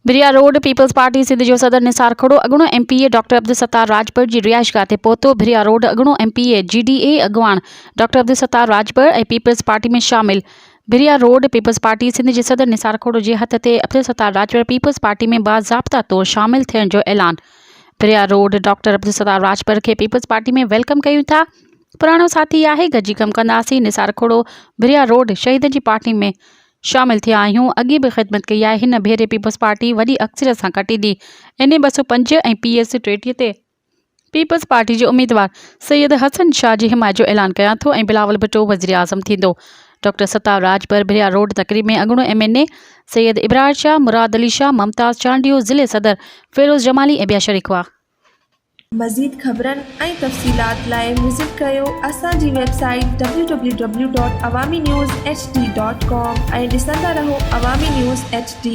बिरिया रोड Peoples Party Sindh जो सदर निसार खड़ो अगणो एमपीए डॉक्टर अब्दुल सत्तार राजपर जी रिहाइशगाह ते पहुतो। बिरिया रोड अगणो एमपीए जीडीए अगवान डॉक्टर अब्दुल सत्तार राजपर ऐं पीपल्स पार्टी में शामिल। बिरिया रोड पीपल्स पार्टी सिंध जे सदर निसार खोड़ो जे हथ ते अब्दुल सत्तार राजपर पीपल्स पार्टी में बाज़ाब्ता तौर शामिल थियण जो ऐलान। बिरिया रोड डॉक्टर अब्दुल सत्तार राजपर के पीपल्स पार्टी में वेलकम कयूं था। पुराणो साथी आहे, गॾिजी कमु कंदासीं। निसार खोड़ो बिरिया रोड शहीदनि जी पार्टी में शामिल थिया आहियूं। अॻे बि ख़िदमत कई आहे। हिन भेरे पीपल्स पार्टी वॾी अक्सरियत सां कटींदी। NA 205 ऐं PS 33 ते पीपल्स पार्टी जे उम्मीदवार सैयद हसन शाह जी हिमायत जो ऐलान कयां थो ऐं बिलावल भुट्टो वज़ीर आज़म थींदो। डॉक्टर सत्तार राजपर बिरिया रोड तकरीब में अगणो MNA सैयद इब्रार शाह, मुराद अली शाह, मुमताज़ चांडियो, ज़िले सदर फ़िरोज़ जमाली ऐं ॿिया शरीक हुआ। मज़ीद ख़बरनि ऐं तफ़सीलात लाइ विज़िट कयो असांजी वेबसाइट www.awamiNewsHD.com ऐं ॾिसंदा रहो अवामी न्यूज़ HD।